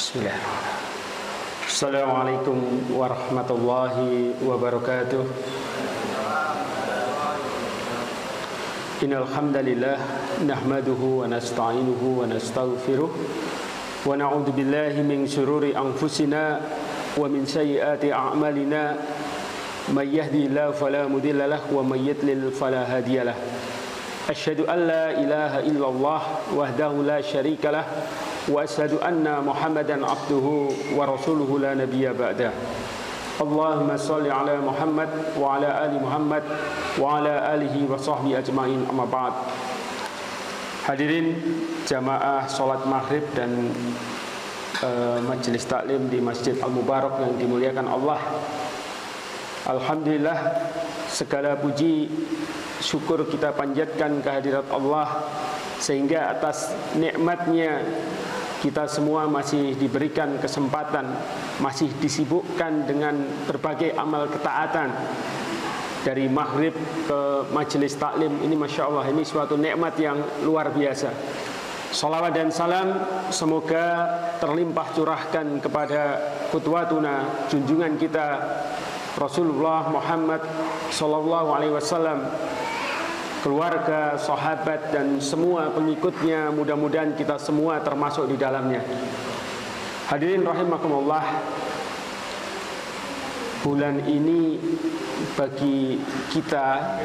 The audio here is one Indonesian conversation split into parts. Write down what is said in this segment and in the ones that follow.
Bismillahirrahmanirrahim. Assalamualaikum warahmatullahi wabarakatuh. Innal hamdalillah nahmaduhu wa nasta'inuhu wa nastaghfiruh wa na'udzu billahi min shururi anfusina wa min sayyiati a'malina. May yahdihillahu fala mudilla lahu wa may yudlil fala hadiyalah. Asyhadu an la ilaha illallah wahdahu la syarika lah wa asyhadu anna Muhammadan abduhu wa rasuluhu la nabiyya ba'dah. Allahumma shalli ala Muhammad wa ala ali Muhammad wa ala alihi wa sahbihi ajmain, amma ba'd. Hadirin jamaah salat maghrib dan majelis taklim di Masjid Al-Mubarak yang dimuliakan Allah. Alhamdulillah, segala puji syukur kita panjatkan kehadirat Allah, sehingga atas nikmatnya kita semua masih diberikan kesempatan, masih disibukkan dengan berbagai amal ketaatan. Dari maghrib ke majelis taklim ini, Masya Allah, ini suatu nikmat yang luar biasa. Salawat dan salam semoga terlimpah curahkan kepada qudwatuna, junjungan kita Rasulullah Muhammad sallallahu alaihi wasallam, keluarga, sahabat dan semua pengikutnya. Mudah-mudahan kita semua termasuk di dalamnya. Hadirin rahimakumullah, bulan ini bagi kita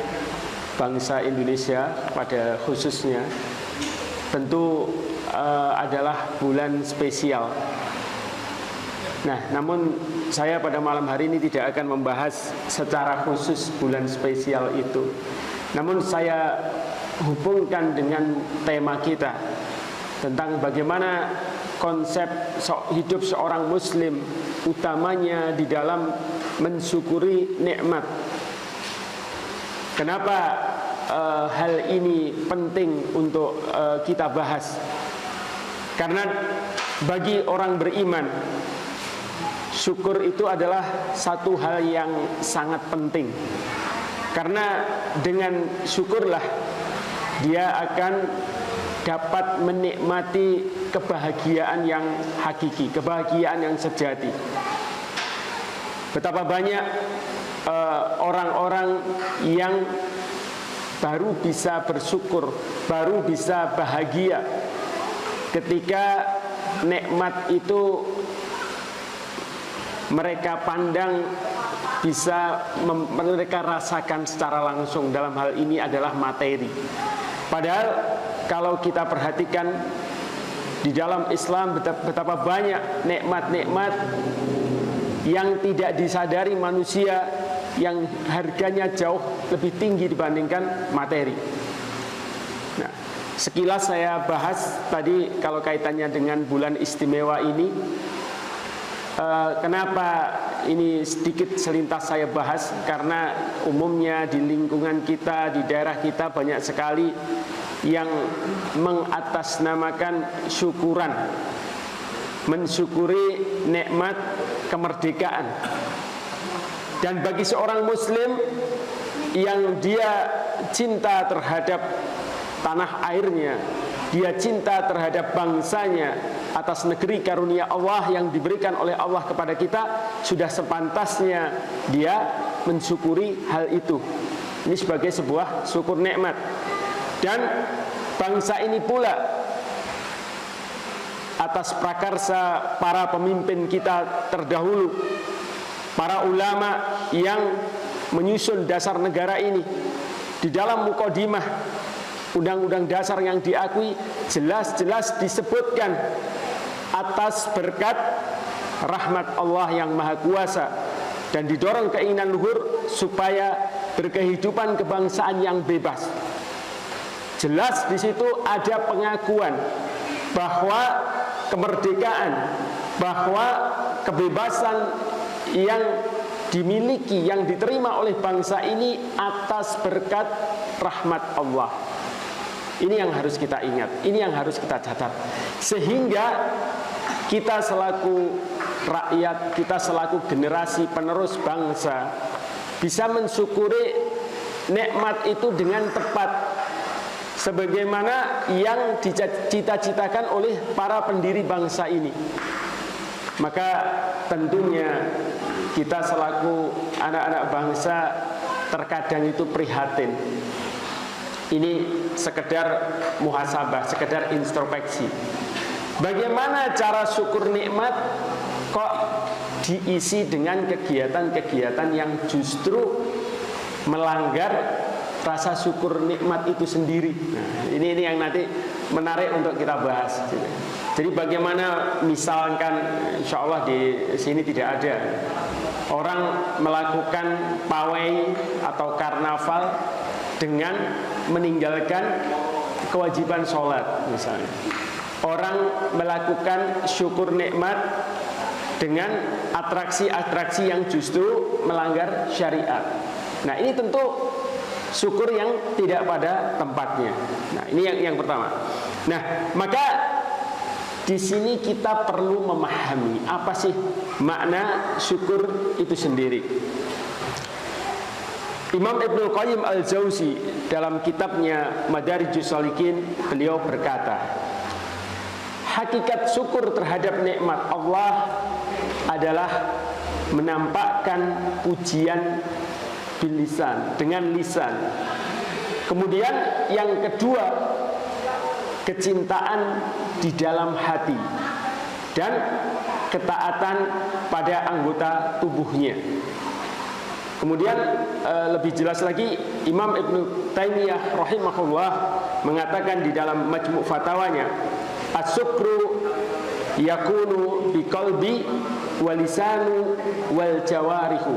bangsa Indonesia pada khususnya tentu adalah bulan spesial. Nah, namun saya pada malam hari ini tidak akan membahas secara khusus bulan spesial itu. Namun saya hubungkan dengan tema kita tentang bagaimana konsep hidup seorang muslim, utamanya di dalam mensyukuri nikmat. Kenapa hal ini penting untuk kita bahas? Karena bagi orang beriman, syukur itu adalah satu hal yang sangat penting. Karena dengan syukurlah dia akan dapat menikmati kebahagiaan yang hakiki, kebahagiaan yang sejati. Betapa banyak orang-orang yang baru bisa bersyukur, baru bisa bahagia ketika nikmat itu mereka pandang, bisa mereka rasakan secara langsung. Dalam hal ini adalah materi. Padahal kalau kita perhatikan di dalam Islam, betapa banyak nikmat-nikmat yang tidak disadari manusia, yang harganya jauh lebih tinggi dibandingkan materi. Nah, sekilas saya bahas tadi kalau kaitannya dengan bulan istimewa ini. Kenapa ini sedikit selintas saya bahas? Karena umumnya di lingkungan kita, di daerah kita banyak sekali yang mengatasnamakan syukuran, mensyukuri nikmat kemerdekaan. Dan bagi seorang muslim yang dia cinta terhadap tanah airnya, dia cinta terhadap bangsanya, atas negeri karunia Allah yang diberikan oleh Allah kepada kita, sudah sepantasnya dia mensyukuri hal itu. Ini sebagai sebuah syukur nikmat. Dan bangsa ini pula atas prakarsa para pemimpin kita terdahulu, para ulama yang menyusun dasar negara ini, di dalam muqaddimah undang-undang dasar yang diakui jelas-jelas disebutkan atas berkat rahmat Allah yang Maha Kuasa, dan didorong keinginan luhur supaya berkehidupan kebangsaan yang bebas. Jelas di situ ada pengakuan bahwa kemerdekaan, bahwa kebebasan yang dimiliki, yang diterima oleh bangsa ini atas berkat rahmat Allah. Ini yang harus kita ingat, ini yang harus kita catat, sehingga kita selaku rakyat, kita selaku generasi penerus bangsa bisa mensyukuri nikmat itu dengan tepat, sebagaimana yang dicita-citakan oleh para pendiri bangsa ini. Maka tentunya kita selaku anak-anak bangsa terkadang itu prihatin. Ini sekedar muhasabah, sekedar introspeksi. Bagaimana cara syukur nikmat kok diisi dengan kegiatan-kegiatan yang justru melanggar rasa syukur nikmat itu sendiri. Nah, ini yang nanti menarik untuk kita bahas. Jadi bagaimana misalkan, insya Allah di sini tidak ada orang melakukan pawai atau karnaval dengan meninggalkan kewajiban sholat misalnya. Orang melakukan syukur nikmat dengan atraksi-atraksi yang justru melanggar syariat. Nah, ini tentu syukur yang tidak pada tempatnya. Nah, ini yang pertama. Nah, maka di sini kita perlu memahami apa sih makna syukur itu sendiri. Imam Ibnul Qayyim Al-Jauzi dalam kitabnya Madarijus Shalikin, beliau berkata, hakikat syukur terhadap nikmat Allah adalah menampakkan pujian bil lisan, dengan lisan. Kemudian yang kedua, kecintaan di dalam hati dan ketaatan pada anggota tubuhnya. Kemudian lebih jelas lagi, Imam Ibnu Taimiyah rahimahullah mengatakan di dalam Majmu' Fatawanya, as-sukru yakunu biqalbi walisanu wal jawarihu.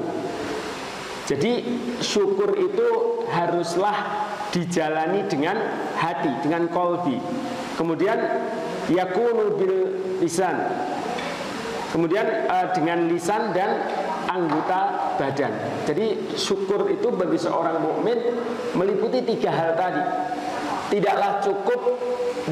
Jadi syukur itu haruslah dijalani dengan hati, dengan qalbi. Kemudian yakunu bil lisan. Kemudian dengan lisan dan anggota badan. Jadi syukur itu bagi seorang mukmin meliputi 3 hal tadi. Tidaklah cukup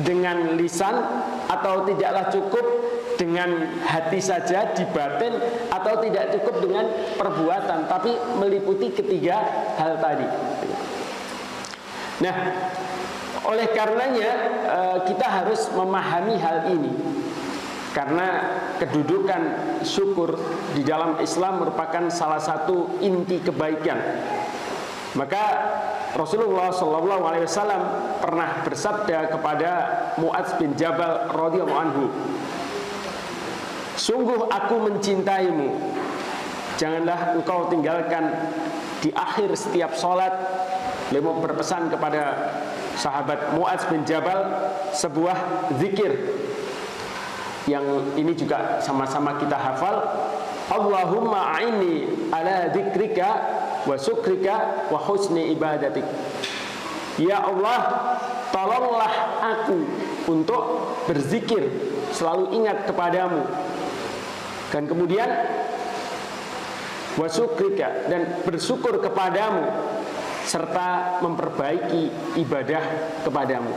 dengan lisan, atau tidaklah cukup dengan hati saja di batin, atau tidak cukup dengan perbuatan, tapi meliputi 3 hal tadi. Nah, oleh karenanya kita harus memahami hal ini, karena kedudukan syukur di dalam Islam merupakan salah satu inti kebaikan. Maka Rasulullah SAW pernah bersabda kepada Mu'adz bin Jabal radhiyallahu anhu, sungguh aku mencintaimu, janganlah engkau tinggalkan di akhir setiap sholat. Beliau berpesan kepada sahabat Mu'adz bin Jabal sebuah zikir yang ini juga sama-sama kita hafal. Allahumma a'inni ala dzikrika wa syukrika wa husni ibadatik. Ya Allah, tolonglah aku untuk berzikir, selalu ingat kepadamu. Dan kemudian wa syukrika, dan bersyukur kepadamu, serta memperbaiki ibadah kepadamu.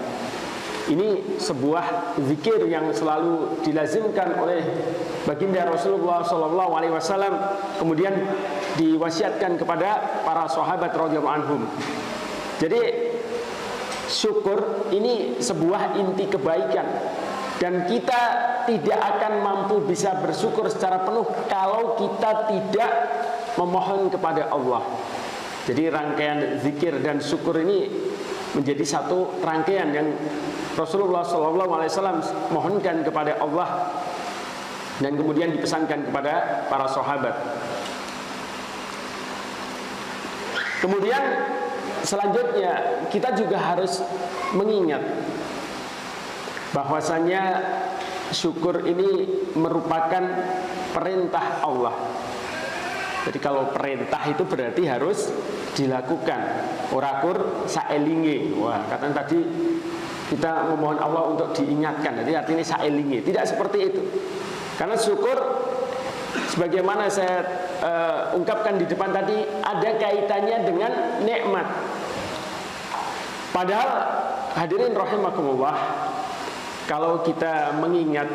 Ini sebuah zikir yang selalu dilazimkan oleh baginda Rasulullah SAW, kemudian diwasiatkan kepada para sahabat radhiyallahu anhum. Jadi syukur ini sebuah inti kebaikan, dan kita tidak akan mampu bisa bersyukur secara penuh kalau kita tidak memohon kepada Allah. Jadi rangkaian zikir dan syukur ini menjadi satu rangkaian yang Rasulullah SAW mohonkan kepada Allah, dan kemudian dipesankan kepada para sahabat. Kemudian selanjutnya kita juga harus mengingat bahwasanya syukur ini merupakan perintah Allah. Jadi kalau perintah itu berarti harus dilakukan. Orakur saelinge. Wah, katanya tadi kita memohon Allah untuk diingatkan. Jadi artinya saelinge. Tidak seperti itu. Karena syukur, sebagaimana saya ungkapkan di depan tadi, ada kaitannya dengan nikmat. Padahal hadirin rahimakumullah, kalau kita mengingat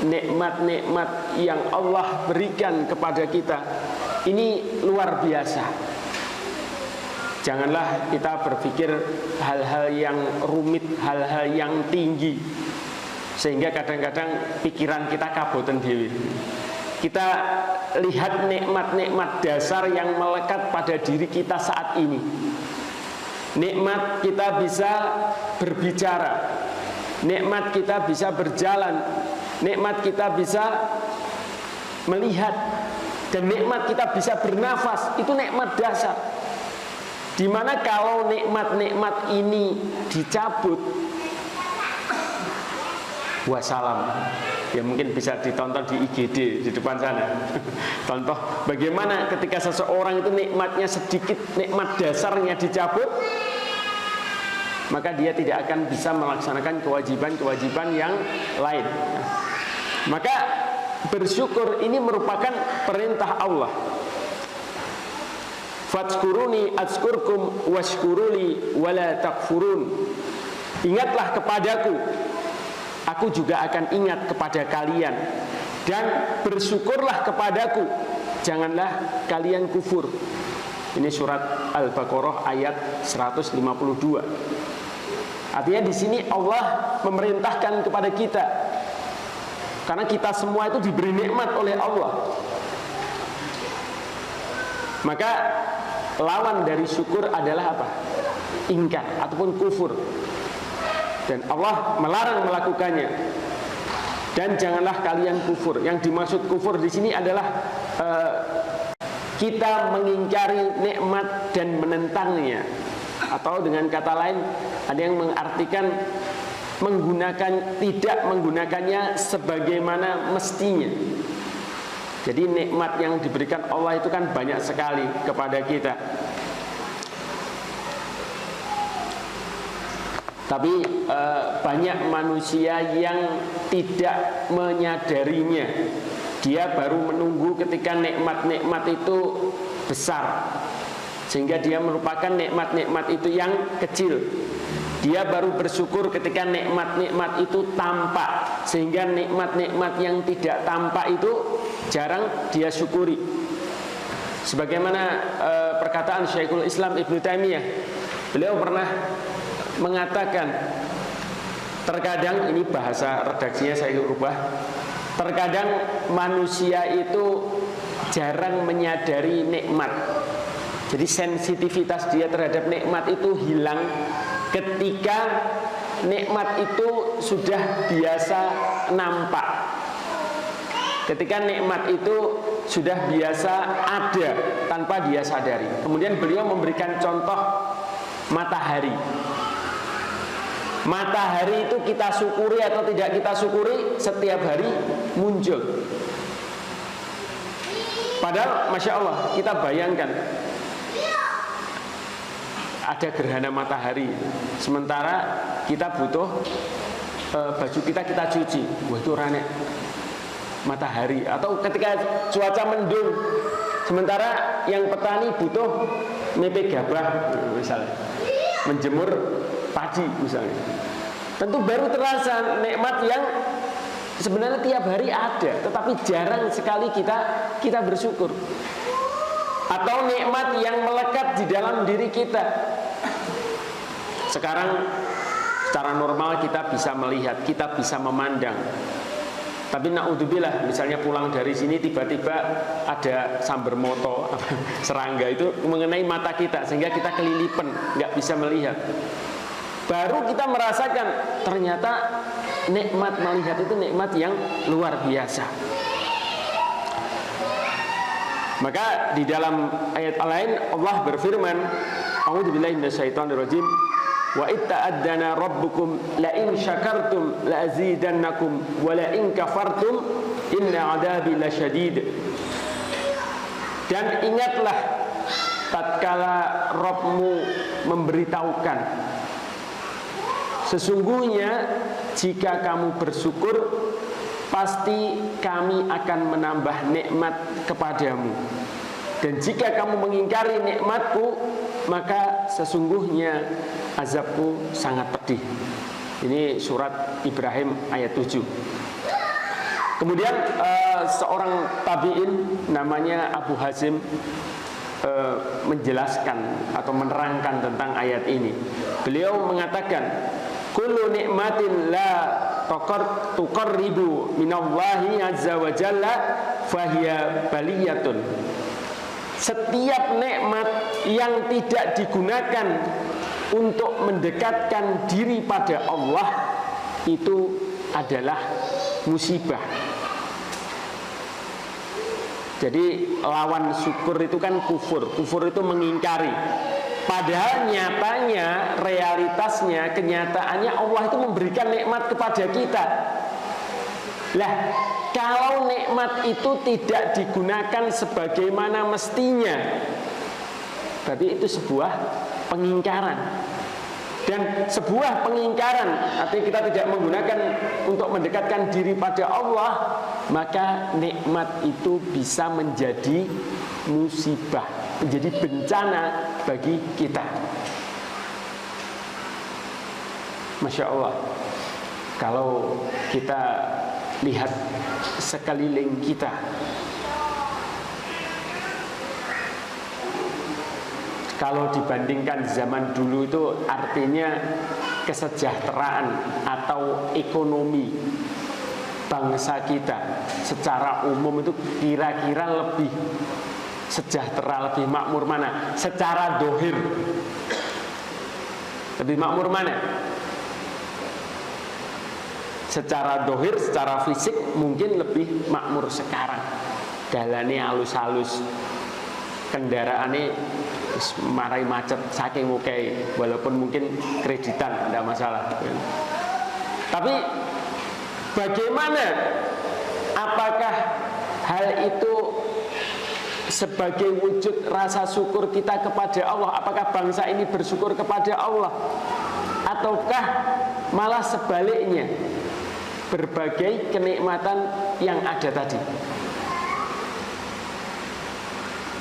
nikmat-nikmat yang Allah berikan kepada kita, ini luar biasa. Janganlah kita berpikir hal-hal yang rumit, hal-hal yang tinggi, sehingga kadang-kadang pikiran kita kaboten dewi. kita lihat nikmat-nikmat dasar yang melekat pada diri kita saat ini. Nikmat kita bisa berbicara, nikmat kita bisa berjalan, nikmat kita bisa melihat, dan nikmat kita bisa bernafas. Itu nikmat dasar. Dimana kalau nikmat-nikmat ini dicabut, wassalam. Ya mungkin bisa ditonton di IGD di depan sana. Contoh bagaimana ketika seseorang itu nikmatnya sedikit, nikmat dasarnya dicabut, maka dia tidak akan bisa melaksanakan kewajiban-kewajiban yang lain. Maka bersyukur ini merupakan perintah Allah. Fadzkuruni adzkurkum washkuruli wala takfurun. Ingatlah kepadaku, aku juga akan ingat kepada kalian, dan bersyukurlah kepadaku, janganlah kalian kufur. Ini surat Al-Baqarah ayat 152. Artinya di sini Allah memerintahkan kepada kita, karena kita semua itu diberi nikmat oleh Allah. Maka lawan dari syukur adalah apa? Ingkar ataupun kufur. Dan Allah melarang melakukannya. Dan janganlah kalian kufur. Yang dimaksud kufur di sini adalah kita mengingkari nikmat dan menentangnya. Atau dengan kata lain, ada yang mengartikan tidak menggunakannya sebagaimana mestinya. Jadi nikmat yang diberikan Allah itu kan banyak sekali kepada kita. Tapi banyak manusia yang tidak menyadarinya. Dia baru menunggu ketika nikmat-nikmat itu besar, sehingga dia merupakan nikmat-nikmat itu yang kecil. Dia baru bersyukur ketika nikmat-nikmat itu tampak, sehingga nikmat-nikmat yang tidak tampak itu jarang dia syukuri. Sebagaimana perkataan Syekhul Islam Ibnu Taimiyah, beliau pernah mengatakan, terkadang, ini bahasa redaksinya saya rubah, terkadang manusia itu jarang menyadari nikmat. Jadi sensitivitas dia terhadap nikmat itu hilang ketika nikmat itu sudah biasa nampak, ketika nikmat itu sudah biasa ada tanpa dia sadari. Kemudian beliau memberikan contoh matahari. Matahari itu kita syukuri atau tidak kita syukuri, setiap hari muncul. Padahal Masya Allah, kita bayangkan ada gerhana matahari, sementara kita butuh baju kita cuci. Wah, itu rane matahari. Atau ketika cuaca mendung, sementara yang petani butuh mepe gabah misalnya, menjemur padi misalnya. Tentu baru terasa nikmat yang sebenarnya tiap hari ada, tetapi jarang sekali kita bersyukur. Atau nikmat yang melekat di dalam diri kita. Sekarang secara normal kita bisa melihat, kita bisa memandang. Tapi naudzubillah, misalnya pulang dari sini tiba-tiba ada sambar moto, serangga itu mengenai mata kita, sehingga kita kelilipan, nggak bisa melihat. Baru kita merasakan ternyata nikmat melihat itu nikmat yang luar biasa. Maka di dalam ayat lain Allah berfirman, A'udzubillahi minasyaitonirrajim, wa itta'addana rabbukum la in syakartum la azidannakum wa la in kafartum inna 'adzabi lasyadid. Dan ingatlah tatkala Rabbmu memberitahukan, sesungguhnya jika kamu bersyukur, pasti kami akan menambah nikmat kepadamu. Dan jika kamu mengingkari nikmatku, maka sesungguhnya azabku sangat pedih. Ini surat Ibrahim ayat 7. Kemudian seorang tabi'in namanya Abu Hazim menjelaskan atau menerangkan tentang ayat ini. Beliau mengatakan, kullu nikmatin la tuqarribu minallahi azza wa jalla fahiya baliyatun. Setiap nikmat yang tidak digunakan untuk mendekatkan diri pada Allah itu adalah musibah. Jadi lawan syukur itu kan kufur. Kufur itu mengingkari. Padahal nyatanya, realitasnya, kenyataannya Allah itu memberikan nikmat kepada kita. Lah, kalau nikmat itu tidak digunakan sebagaimana mestinya, berarti itu sebuah pengingkaran. Dan sebuah pengingkaran, artinya kita tidak menggunakan untuk mendekatkan diri pada Allah, maka nikmat itu bisa menjadi musibah, menjadi bencana bagi kita. Masya Allah, kalau kita lihat sekeliling kita, kalau dibandingkan zaman dulu itu artinya kesejahteraan atau ekonomi bangsa kita secara umum itu kira-kira lebih sejahtera, lebih makmur mana? Secara dohir lebih makmur mana? Secara dohir, secara fisik mungkin lebih makmur sekarang. Dalane halus-halus, kendaraannya marai macet saking mukai, walaupun mungkin kreditan tidak masalah. Tapi bagaimana? Apakah hal itu sebagai wujud rasa syukur kita kepada Allah? Apakah bangsa ini bersyukur kepada Allah? Ataukah malah sebaliknya, berbagai kenikmatan yang ada tadi?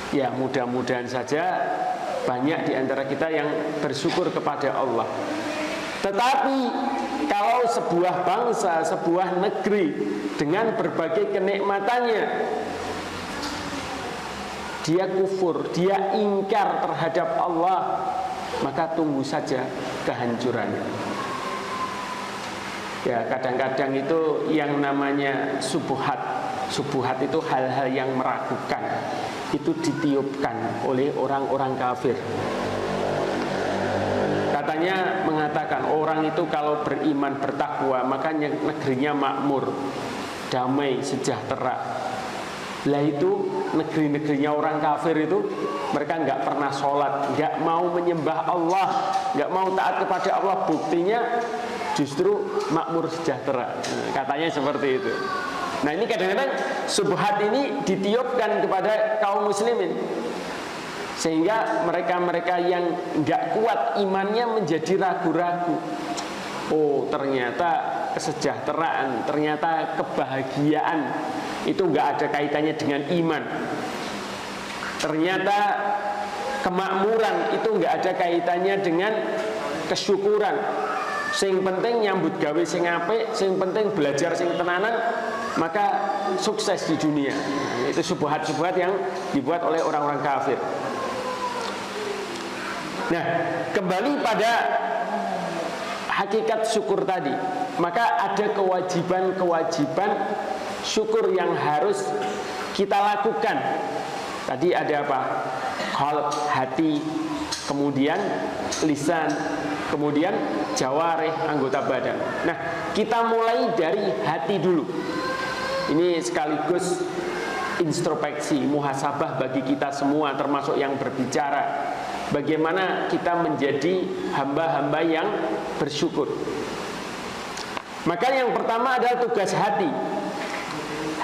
Ya, mudah-mudahan saja banyak di antara kita yang bersyukur kepada Allah. Tetapi kalau sebuah bangsa, sebuah negeri dengan berbagai kenikmatannya, dia kufur, dia ingkar terhadap Allah, maka tunggu saja kehancurannya. Ya, kadang-kadang itu yang namanya subuhat. Subuhat itu hal-hal yang meragukan, itu ditiupkan oleh orang-orang kafir. Katanya mengatakan orang itu kalau beriman bertakwa maka negerinya makmur, damai, sejahtera. Lah itu negeri-negerinya orang kafir itu mereka nggak pernah sholat, nggak mau menyembah Allah, nggak mau taat kepada Allah. Buktinya justru makmur sejahtera. Katanya seperti itu. Nah, ini kadang-kadang subhat ini ditiupkan kepada kaum muslimin, sehingga mereka-mereka yang nggak kuat imannya menjadi ragu-ragu. Oh, ternyata kesejahteraan, ternyata kebahagiaan itu nggak ada kaitannya dengan iman. Ternyata kemakmuran itu nggak ada kaitannya dengan kesyukuran. Sing penting nyambut gawe sing apik, sing penting belajar sing tenanan, maka sukses di dunia. Nah, itu subuhat-subuhat yang dibuat oleh orang-orang kafir. Nah, kembali pada hakikat syukur tadi, maka ada kewajiban-kewajiban syukur yang harus kita lakukan. Tadi ada apa? Qalb, hati, kemudian lisan, kemudian jawarih, anggota badan. Nah, kita mulai dari hati dulu. Ini sekaligus introspeksi, muhasabah bagi kita semua, termasuk yang berbicara. Bagaimana kita menjadi hamba-hamba yang bersyukur. Maka yang pertama adalah tugas hati.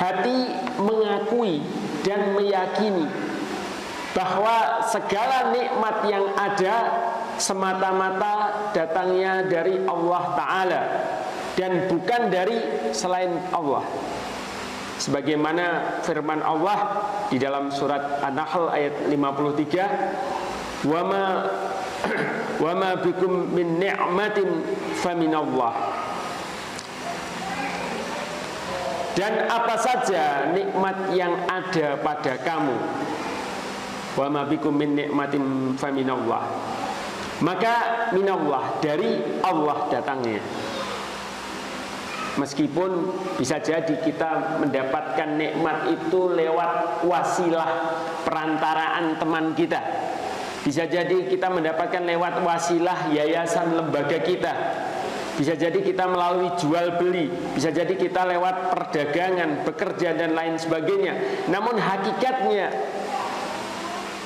Hati mengakui dan meyakini bahwa segala nikmat yang ada semata-mata datangnya dari Allah Ta'ala dan bukan dari selain Allah. Sebagaimana firman Allah di dalam surat An-Nahl ayat 53, wa ma bikum min ni'matin faminallah. Dan apa saja nikmat yang ada pada kamu, wa ma bikum min ni'matin faminallah, maka minallah, dari Allah datangnya. Meskipun bisa jadi kita mendapatkan nikmat itu lewat wasilah perantaraan teman kita. Bisa jadi kita mendapatkan lewat wasilah yayasan lembaga kita. Bisa jadi kita melalui jual beli. Bisa jadi kita lewat perdagangan, bekerja dan lain sebagainya. Namun hakikatnya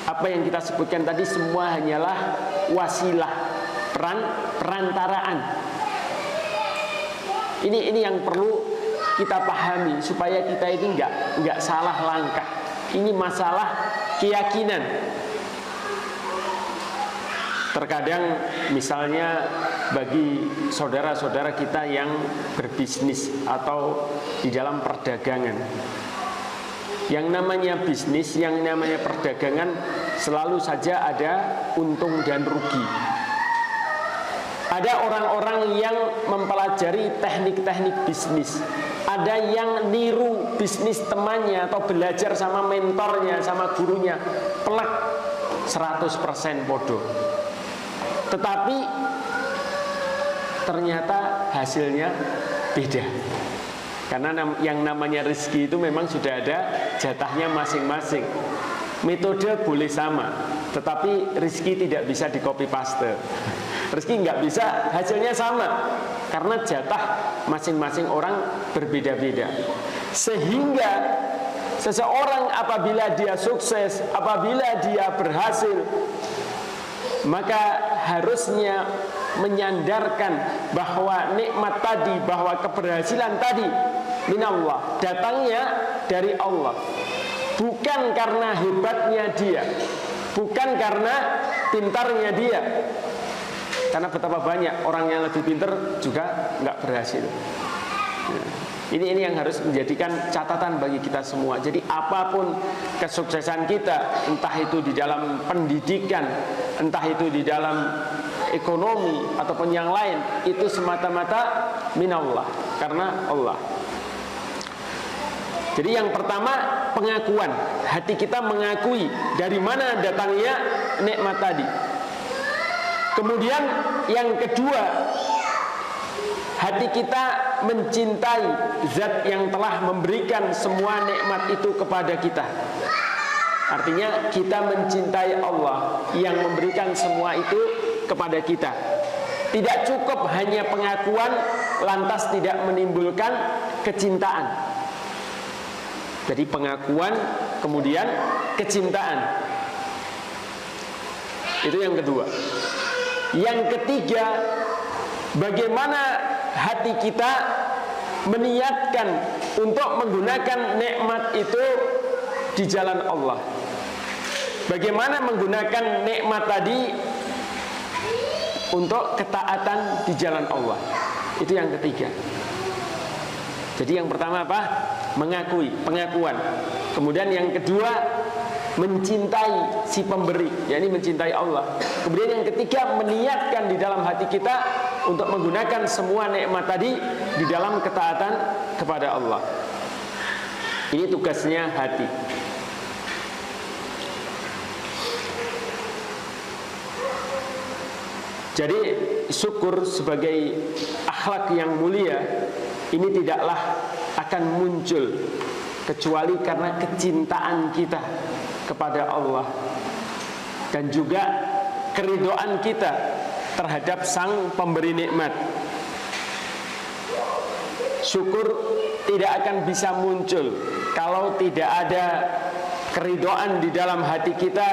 apa yang kita sebutkan tadi semua hanyalah wasilah, perantaraan. Ini yang perlu kita pahami supaya kita ini nggak salah langkah. Ini masalah keyakinan. Terkadang misalnya bagi saudara-saudara kita yang berbisnis atau di dalam perdagangan, yang namanya bisnis, yang namanya perdagangan selalu saja ada untung dan rugi. Ada orang-orang yang mempelajari teknik-teknik bisnis. Ada yang niru bisnis temannya atau belajar sama mentornya, sama gurunya. Pelak 100% bodoh. Tetapi ternyata hasilnya beda. Karena yang namanya rezeki itu memang sudah ada jatahnya masing-masing. Metode boleh sama, tetapi rezeki tidak bisa di copy paste. Rezeki nggak bisa hasilnya sama, karena jatah masing-masing orang berbeda-beda. Sehingga seseorang apabila dia sukses, apabila dia berhasil, maka harusnya menyandarkan bahwa nikmat tadi, bahwa keberhasilan tadi minallah, datangnya dari Allah. Bukan karena hebatnya dia, bukan karena pintarnya dia. Karena betapa banyak orang yang lebih pintar juga nggak berhasil. Ini yang harus menjadikan catatan bagi kita semua. Jadi apapun kesuksesan kita, entah itu di dalam pendidikan, entah itu di dalam ekonomi ataupun yang lain, itu semata-mata minallah, karena Allah. Jadi yang pertama pengakuan, hati kita mengakui dari mana datangnya nikmat tadi. Kemudian yang kedua, hati kita mencintai zat yang telah memberikan semua nikmat itu kepada kita. Artinya kita mencintai Allah yang memberikan semua itu kepada kita. Tidak cukup hanya pengakuan lantas tidak menimbulkan kecintaan. Jadi pengakuan kemudian kecintaan. Itu yang kedua. Yang ketiga, bagaimana hati kita meniatkan untuk menggunakan nikmat itu di jalan Allah. Bagaimana menggunakan nikmat tadi untuk ketaatan di jalan Allah. Itu yang ketiga. Jadi yang pertama apa? Mengakui, pengakuan. Kemudian yang kedua, mencintai si pemberi, yakni mencintai Allah. Kemudian yang ketiga, meniatkan di dalam hati kita untuk menggunakan semua nikmat tadi di dalam ketaatan kepada Allah. Ini tugasnya hati. Jadi syukur sebagai akhlak yang mulia ini tidaklah akan muncul kecuali karena kecintaan kita kepada Allah dan juga keridhaan kita terhadap sang pemberi nikmat. Syukur tidak akan bisa muncul kalau tidak ada keridhaan di dalam hati kita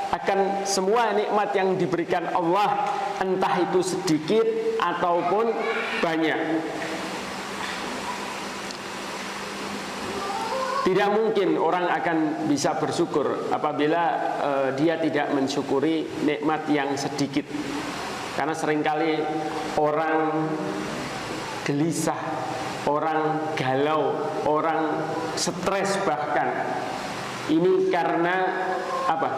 akan semua nikmat yang diberikan Allah, entah itu sedikit ataupun banyak. Tidak mungkin orang akan bisa bersyukur apabila dia tidak mensyukuri nikmat yang sedikit. Karena seringkali orang gelisah, orang galau, orang stres bahkan. Ini karena apa?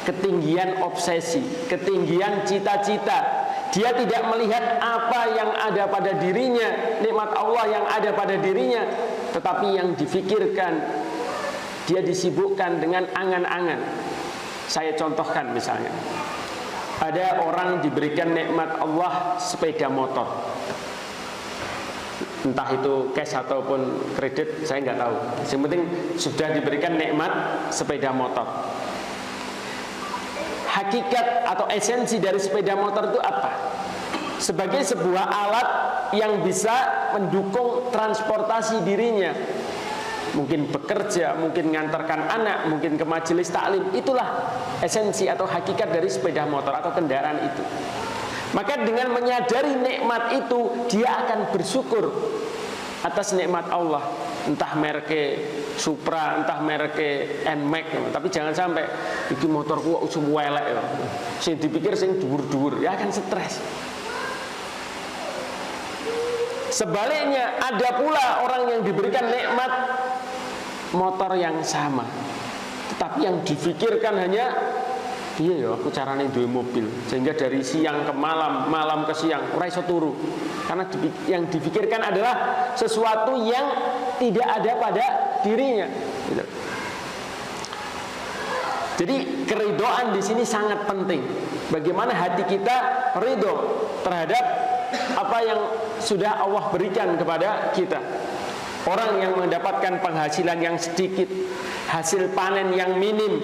Ketinggian obsesi, ketinggian cita-cita. Dia tidak melihat apa yang ada pada dirinya, nikmat Allah yang ada pada dirinya, tetapi yang difikirkan, dia disibukkan dengan angan-angan. Saya contohkan misalnya, ada orang diberikan nikmat Allah sepeda motor. entah itu cash ataupun kredit, saya nggak tahu. Yang penting sudah diberikan nikmat sepeda motor. Hakikat atau esensi dari sepeda motor itu apa? Sebagai sebuah alat yang bisa mendukung transportasi dirinya, mungkin bekerja, mungkin ngantarkan anak, mungkin ke majelis taklim. Itulah esensi atau hakikat dari sepeda motor atau kendaraan itu. Maka dengan menyadari nikmat itu, dia akan bersyukur atas nikmat Allah. Entah merek Supra, entah merek NMAX, tapi jangan sampai iki motorku semua elek ya. Sing dipikir sing dhuwur-dhuwur, ya akan stres. Sebaliknya, ada pula orang yang diberikan nikmat motor yang sama, tetapi yang difikirkan hanya iya ya, aku caranya duwe mobil, sehingga dari siang ke malam, malam ke siang ora iso turu. Karena yang difikirkan adalah sesuatu yang tidak ada pada dirinya. Gitu. Jadi keridhaan di sini sangat penting. Bagaimana hati kita ridho terhadap apa yang sudah Allah berikan kepada kita. Orang yang mendapatkan penghasilan yang sedikit, hasil panen yang minim,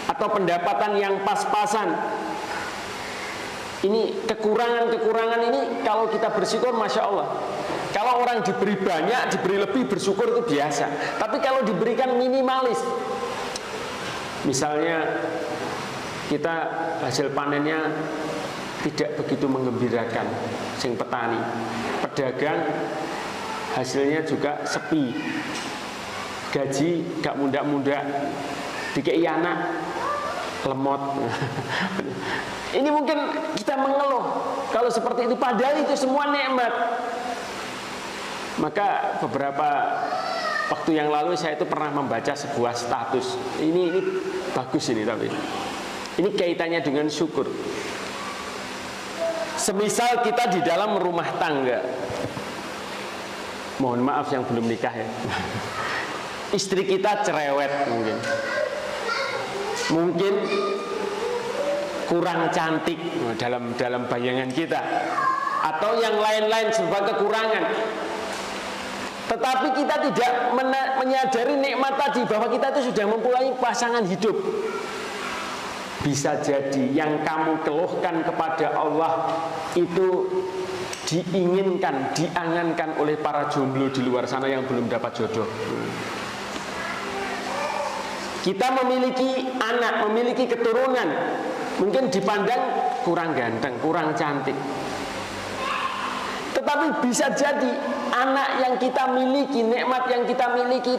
atau pendapatan yang pas-pasan, ini kekurangan-kekurangan ini kalau kita bersyukur, Masya Allah. Kalau orang diberi banyak, diberi lebih, bersyukur itu biasa. Tapi kalau diberikan minimalis, misalnya kita hasil panennya tidak begitu menggembirakan, sing petani, pedagang hasilnya juga sepi, gaji gak muda-muda, dikei anak lemot. Ini mungkin kita mengeluh kalau seperti itu, padahal itu semua nikmat. Maka beberapa waktu yang lalu saya itu pernah membaca sebuah status. Ini bagus ini, tapi ini kaitannya dengan syukur. Semisal kita di dalam rumah tangga, mohon maaf yang belum nikah ya, istri kita cerewet, mungkin kurang cantik dalam bayangan kita, atau yang lain-lain sebuah kekurangan. Tetapi kita tidak menyadari nikmat tadi, bahwa kita itu sudah mempunyai pasangan hidup. Bisa jadi yang kamu keluhkan kepada Allah itu diinginkan, diangankan oleh para jomblo di luar sana yang belum dapat jodoh. Kita memiliki anak, memiliki keturunan, mungkin dipandang kurang ganteng, kurang cantik. Tetapi bisa jadi anak yang kita miliki, nikmat yang kita miliki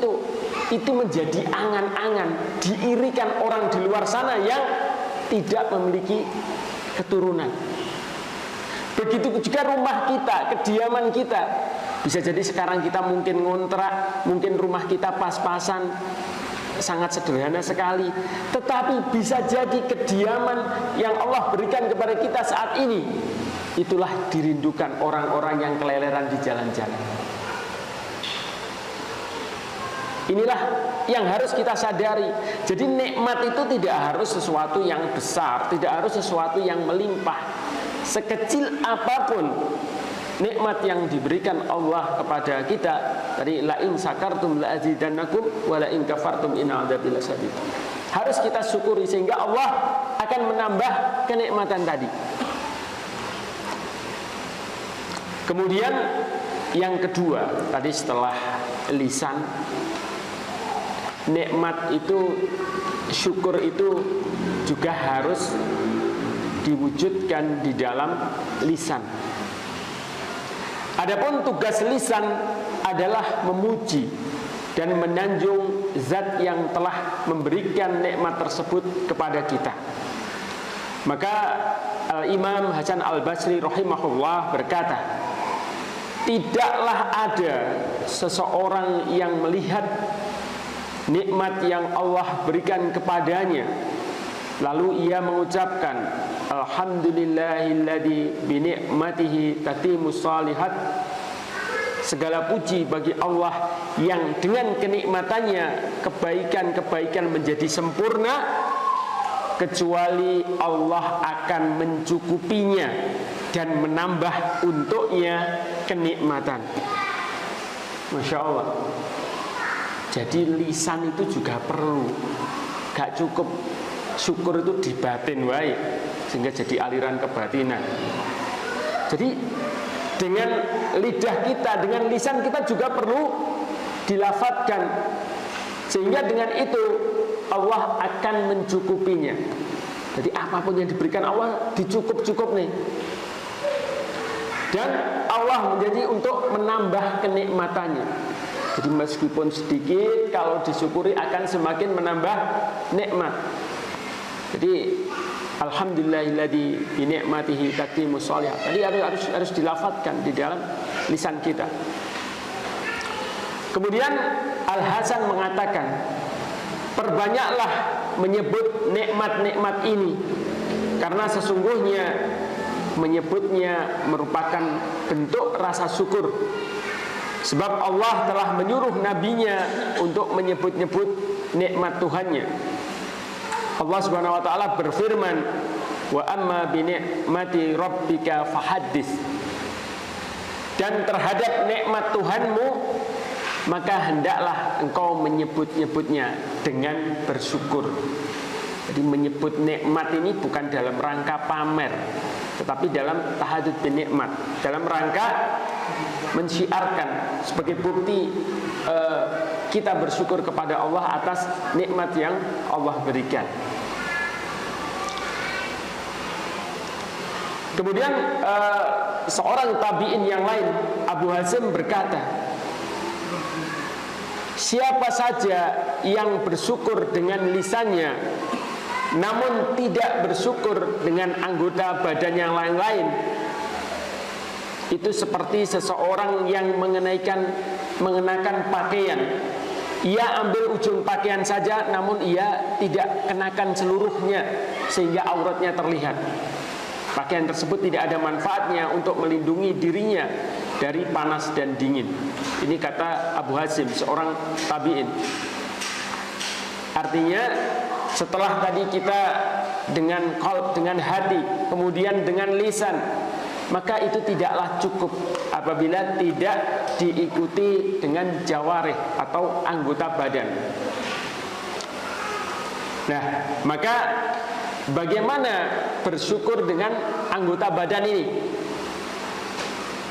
itu menjadi angan-angan, diirikan orang di luar sana yang tidak memiliki keturunan. Begitu juga rumah kita, kediaman kita. Bisa jadi sekarang kita mungkin ngontrak, mungkin rumah kita pas-pasan, sangat sederhana sekali. Tetapi bisa jadi kediaman yang Allah berikan kepada kita saat ini, itulah dirindukan orang-orang yang keleleran di jalan-jalan. Inilah yang harus kita sadari. Jadi nikmat itu tidak harus sesuatu yang besar, tidak harus sesuatu yang melimpah. Sekecil apapun nikmat yang diberikan Allah kepada kita, tadi la in sakartum la azidannakum wa la in kafartum in adzabi lasyadid. Harus kita syukuri sehingga Allah akan menambah kenikmatan tadi. Kemudian yang kedua, tadi setelah lisan, nikmat itu, syukur itu juga harus diwujudkan di dalam lisan. Adapun tugas lisan adalah memuji dan menyanjung zat yang telah memberikan nikmat tersebut kepada kita. Maka Imam Hasan Al-Basri rahimahullah berkata, tidaklah ada seseorang yang melihat nikmat yang Allah berikan kepadanya lalu ia mengucapkan alhamdulillahilladzi bi ni'matihi tatimmus shalihat, segala puji bagi Allah yang dengan kenikmatannya kebaikan-kebaikan menjadi sempurna, kecuali Allah akan mencukupinya dan menambah untuknya kenikmatan. Masya Allah. Jadi lisan itu juga perlu. Gak cukup syukur itu di batin wae, sehingga jadi aliran kebatinan. Jadi dengan lidah kita, dengan lisan kita juga perlu dilafadzkan, sehingga dengan itu Allah akan mencukupinya. Jadi apapun yang diberikan Allah dicukup-cukup nih. Dan Allah menjanji untuk menambah kenikmatannya. Jadi meskipun sedikit, kalau disyukuri akan semakin menambah nikmat. Jadi alhamdulillahilladzi bi ni'matihi tatimmus shalihat. Jadi harus dilafadzkan di dalam lisan kita. Kemudian Al-Hasan mengatakan, perbanyaklah menyebut nikmat-nikmat ini, karena sesungguhnya menyebutnya merupakan bentuk rasa syukur. Sebab Allah telah menyuruh nabinya untuk menyebut-nyebut nikmat Tuhannya. Allah Subhanahu wa taala berfirman, "Wa amma bi ni'mati rabbika fahaddits." Dan terhadap nikmat Tuhanmu maka hendaklah engkau menyebut-nyebutnya dengan bersyukur. Jadi menyebut nikmat ini bukan dalam rangka pamer, tetapi dalam tahadud bin nikmat, dalam rangka mensyiarkan sebagai bukti kita bersyukur kepada Allah atas nikmat yang Allah berikan. Kemudian seorang tabi'in yang lain, Abu Hazim, berkata, siapa saja yang bersyukur dengan lisannya namun tidak bersyukur dengan anggota badan yang lain-lain, itu seperti seseorang yang mengenakan pakaian. Ia ambil ujung pakaian saja, namun ia tidak kenakan seluruhnya sehingga auratnya terlihat. Pakaian tersebut tidak ada manfaatnya untuk melindungi dirinya dari panas dan dingin. Ini kata Abu Hazim, seorang tabi'in. Artinya setelah tadi kita dengan qalb, dengan hati, kemudian dengan lisan, maka itu tidaklah cukup apabila tidak diikuti dengan jawarih atau anggota badan. Nah, maka bagaimana bersyukur dengan anggota badan ini?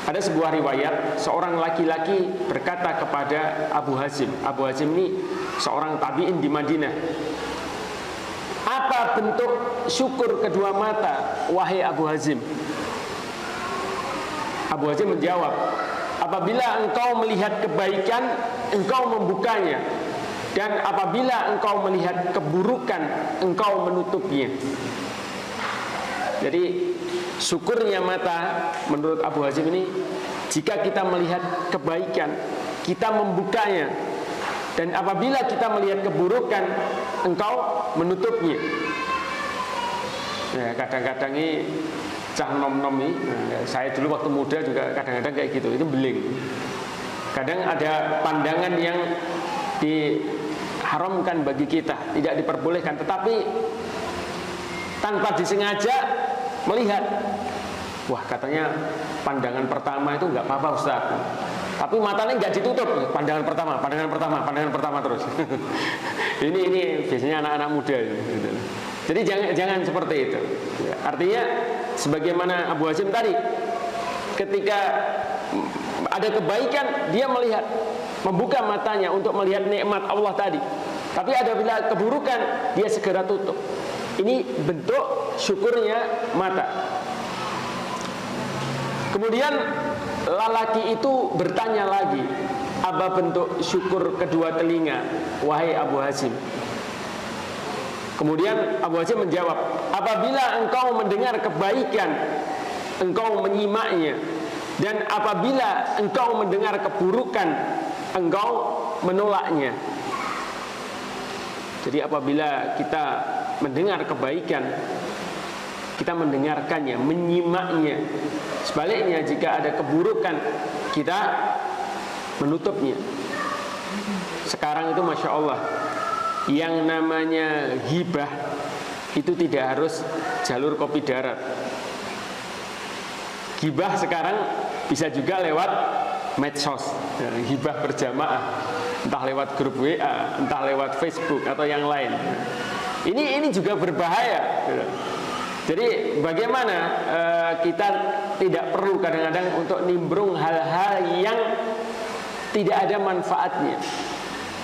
Ada sebuah riwayat, seorang laki-laki berkata kepada Abu Hazim. Abu Hazim ini seorang tabi'in di Madinah. Apa bentuk syukur kedua mata, wahai Abu Hazim? Abu Hazim menjawab, apabila engkau melihat kebaikan, engkau membukanya, dan apabila engkau melihat keburukan, engkau menutupnya. Jadi syukurnya mata menurut Abu Hazim ini, jika kita melihat kebaikan, kita membukanya, dan apabila kita melihat keburukan, engkau menutupnya. Ya, kadang-kadang ini cah nom-nom ini, saya dulu waktu muda juga kadang-kadang kayak gitu, itu beling. Kadang ada pandangan yang diharamkan bagi kita, tidak diperbolehkan, tetapi tanpa disengaja melihat, wah katanya pandangan pertama itu nggak apa-apa Ustaz, tapi matanya nggak ditutup, pandangan pertama terus. ini biasanya anak-anak muda gitu. Jadi jangan seperti itu. Artinya sebagaimana Abu Hazim tadi, ketika ada kebaikan dia melihat, membuka matanya untuk melihat nikmat Allah tadi. Tapi apabila keburukan dia segera tutup. Ini bentuk syukurnya mata. Kemudian lelaki itu bertanya lagi, apa bentuk syukur kedua telinga, wahai Abu Hazim? Kemudian Abu Hazim menjawab, apabila engkau mendengar kebaikan, engkau menyimaknya, dan apabila engkau mendengar keburukan, engkau menolaknya. Jadi apabila kita mendengar kebaikan, kita mendengarkannya, menyimaknya. Sebaliknya jika ada keburukan, kita menutupnya. Sekarang itu Masya Allah, yang namanya ghibah itu tidak harus jalur kopi darat. Ghibah sekarang bisa juga lewat medsos, hibah berjamaah, entah lewat grup WA, entah lewat Facebook atau yang lain. Ini juga berbahaya. Jadi bagaimana kita tidak perlu kadang-kadang untuk nimbrung hal-hal yang tidak ada manfaatnya.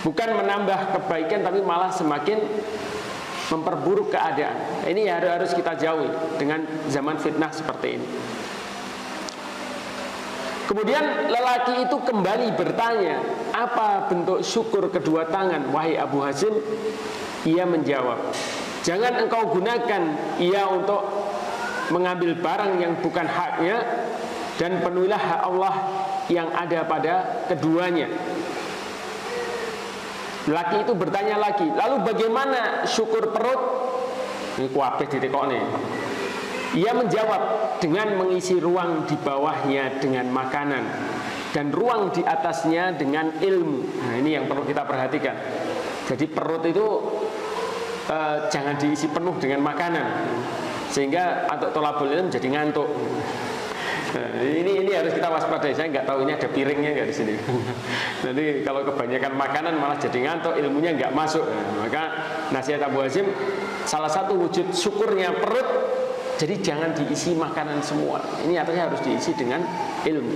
Bukan menambah kebaikan, tapi malah semakin memperburuk keadaan. Ini harus kita jauhi dengan zaman fitnah seperti ini. Kemudian lelaki itu kembali bertanya, apa bentuk syukur kedua tangan, wahai Abu Hazim? Ia menjawab, jangan engkau gunakan ia untuk mengambil barang yang bukan haknya, dan penuhilah hak Allah yang ada pada keduanya. Laki itu bertanya lagi, lalu bagaimana syukur perut? Ini kuabeh ditekokne. Ia menjawab, dengan mengisi ruang di bawahnya dengan makanan dan ruang di atasnya dengan ilmu. Nah, ini yang perlu kita perhatikan. Jadi perut itu jangan diisi penuh dengan makanan, sehingga untuk tolabul ilm jadi ngantuk. Nah, ini harus kita waspadai. Saya nggak tahu ini ada piringnya nggak di sini. Nanti kalau kebanyakan makanan malah jadi ngantuk, ilmunya nggak masuk. Nah, maka nasihat Abu Hazim, salah satu wujud syukurnya perut. Jadi jangan diisi makanan semua. Ini artinya harus diisi dengan ilmu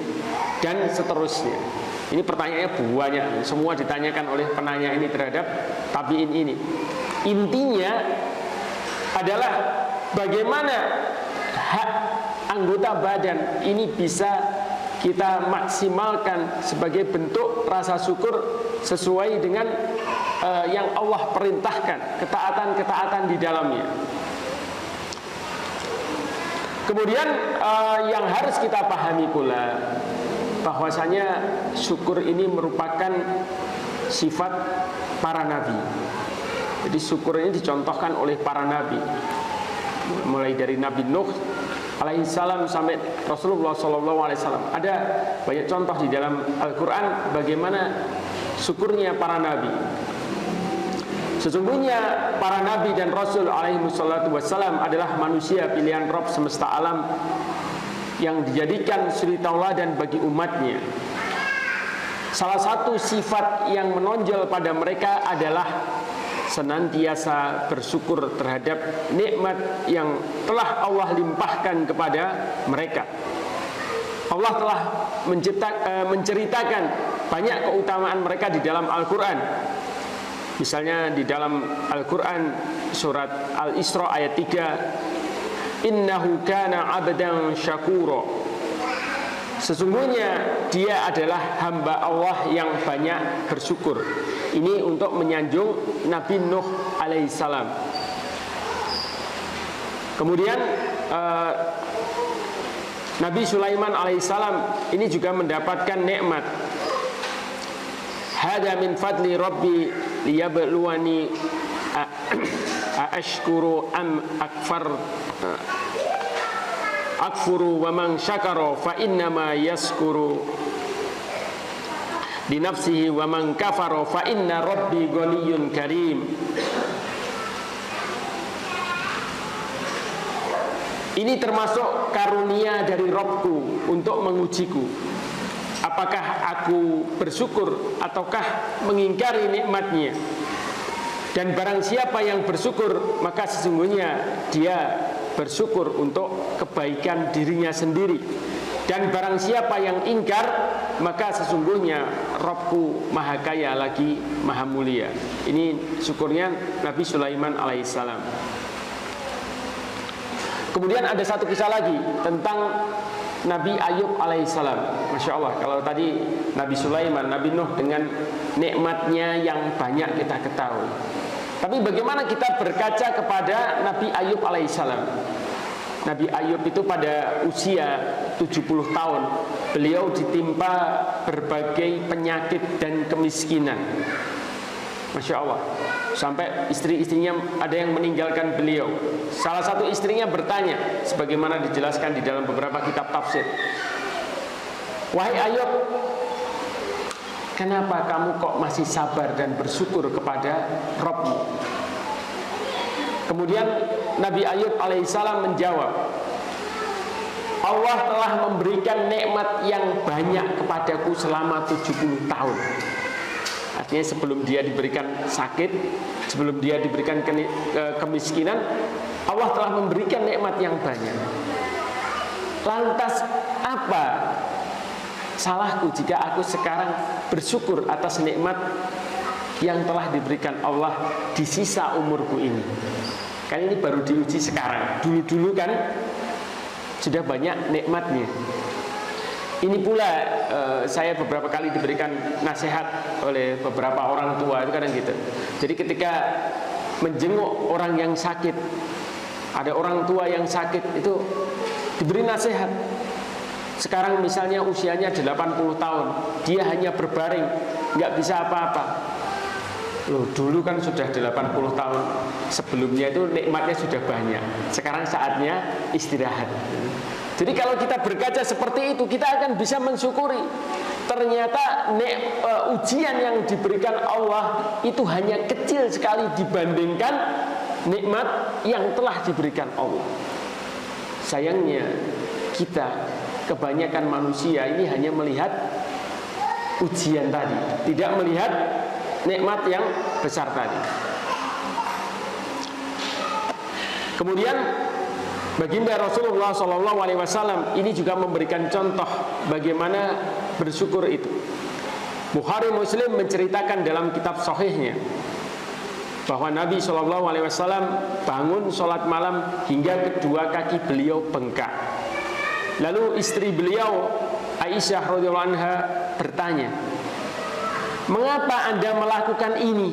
dan seterusnya. Ini pertanyaannya banyak. Semua ditanyakan oleh penanya ini terhadap tabi'in ini. Intinya adalah bagaimana hak anggota badan ini bisa kita maksimalkan sebagai bentuk rasa syukur sesuai dengan yang Allah perintahkan, ketaatan-ketaatan di dalamnya. Kemudian yang harus kita pahami pula bahwasanya syukur ini merupakan sifat para nabi. Jadi syukur ini dicontohkan oleh para nabi, mulai dari Nabi Nuh alaihissalam sampai Rasulullah SAW. Ada banyak contoh di dalam Al-Quran bagaimana syukurnya para nabi. Sesungguhnya para nabi dan rasul alaihissalam adalah manusia pilihan Rabb semesta alam yang dijadikan suri tauladan bagi umatnya. Salah satu sifat yang menonjol pada mereka adalah senantiasa bersyukur terhadap nikmat yang telah Allah limpahkan kepada mereka. Allah telah menceritakan banyak keutamaan mereka di dalam Al-Quran. Misalnya di dalam Al-Quran surat Al-Isra ayat 3, innahu kana abdan syakura. Sesungguhnya dia adalah hamba Allah yang banyak bersyukur. Ini untuk menyanjung Nabi Nuh alaihissalam. Kemudian Nabi Sulaiman alaihissalam ini juga mendapatkan nikmat. Hada min fadli Rabbi liyabluwani ashkuru am akfuru wa man syakara fa innama yaskuru di nafsihi wa man kafara fa inna rabbi ghaniyyun karim. Ini termasuk karunia dari Rabbku untuk mengujiku. Apakah aku bersyukur ataukah mengingkari nikmatnya? Dan barang siapa yang bersyukur, maka sesungguhnya dia bersyukur untuk kebaikan dirinya sendiri. Dan barang siapa yang ingkar, maka sesungguhnya Rabbku maha kaya lagi maha mulia. Ini syukurnya Nabi Sulaiman alaihissalam. Kemudian ada satu kisah lagi tentang Nabi Ayub alaihissalam. Masya Allah, kalau tadi Nabi Sulaiman, Nabi Nuh dengan nikmatnya yang banyak kita ketahui. Tapi bagaimana kita berkaca kepada Nabi Ayub alaihissalam? Nabi Ayub itu pada usia 70 tahun beliau ditimpa berbagai penyakit dan kemiskinan. Masya Allah, sampai istri-istrinya ada yang meninggalkan beliau. Salah satu istrinya bertanya, sebagaimana dijelaskan di dalam beberapa kitab tafsir, wahai Ayub, kenapa kamu kok masih sabar dan bersyukur kepada Rabbmu? Kemudian Nabi Ayub alaihissalam menjawab, Allah telah memberikan nikmat yang banyak kepadaku selama 70 tahun. Artinya sebelum dia diberikan sakit, sebelum dia diberikan kemiskinan, Allah telah memberikan nikmat yang banyak. Lantas apa salahku jika aku sekarang bersyukur atas nikmat yang telah diberikan Allah di sisa umurku ini? Kan ini baru diuji sekarang. Dulu-dulu kan sudah banyak nikmatnya. Ini pula saya beberapa kali diberikan nasihat oleh beberapa orang tua, itu kadang gitu. Jadi ketika menjenguk orang yang sakit, ada orang tua yang sakit, itu diberi nasihat. Sekarang misalnya usianya 80 tahun, dia hanya berbaring, nggak bisa apa-apa. Loh, dulu kan sudah 80 tahun, sebelumnya itu nikmatnya sudah banyak. Sekarang saatnya istirahat. Jadi kalau kita berkaca seperti itu, kita akan bisa mensyukuri. Ternyata ujian yang diberikan Allah itu hanya kecil sekali dibandingkan nikmat yang telah diberikan Allah. Sayangnya kita, kebanyakan manusia ini hanya melihat ujian tadi, tidak melihat nikmat yang besar tadi. Kemudian baginda Rasulullah SAW ini juga memberikan contoh bagaimana bersyukur itu. Bukhari Muslim menceritakan dalam kitab sahihnya bahwa Nabi SAW bangun sholat malam hingga kedua kaki beliau bengkak. Lalu istri beliau Aisyah radhiyallahu anha bertanya, "Mengapa Anda melakukan ini?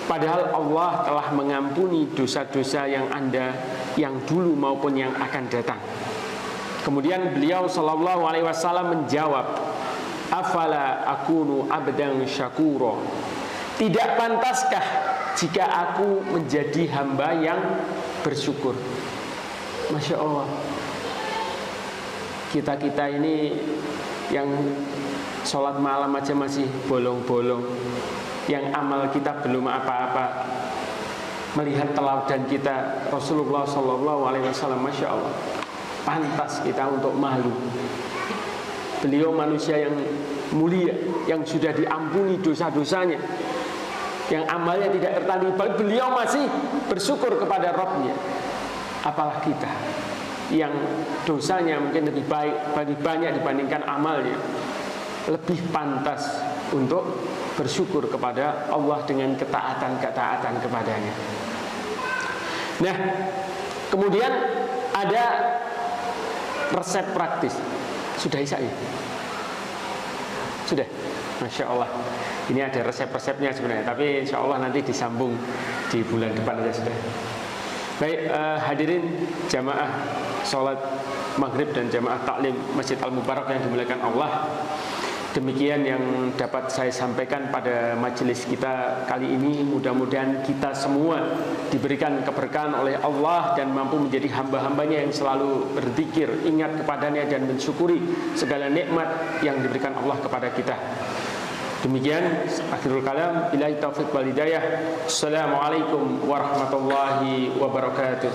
Padahal Allah telah mengampuni dosa-dosa yang Anda yang dulu maupun yang akan datang." Kemudian beliau sallallahu alaihi wasallam menjawab, "Afala akunu abdan syakura?" Tidak pantaskah jika aku menjadi hamba yang bersyukur? Masya Allah. Kita ini yang sholat malam aja masih bolong-bolong, yang amal kita belum apa-apa. Melihat teladan kita Rasulullah SAW, Masya Allah, pantas kita untuk malu. Beliau manusia yang mulia, yang sudah diampuni dosa-dosanya, yang amalnya tidak tertanding, beliau masih bersyukur kepada Rabb-Nya. Apalah kita yang dosanya mungkin lebih banyak dibandingkan amalnya, lebih pantas untuk bersyukur kepada Allah dengan ketaatan kepadanya. Nah, kemudian ada resep praktis. Sudah Isya ya? Sudah? Masya Allah. Ini ada resep-resepnya sebenarnya, tapi insya Allah nanti disambung di bulan depan aja sudah. Baik, hadirin jamaah sholat maghrib dan jamaah taklim Masjid Al-Mubarak yang dimuliakan Allah. Demikian yang dapat saya sampaikan pada majelis kita kali ini. Mudah-mudahan kita semua diberikan keberkahan oleh Allah dan mampu menjadi hamba-hambanya yang selalu berzikir, ingat kepadanya dan mensyukuri segala nikmat yang diberikan Allah kepada kita. Demikian akhirul kalam, billahi taufiq wal hidayah. Assalamualaikum warahmatullahi wabarakatuh.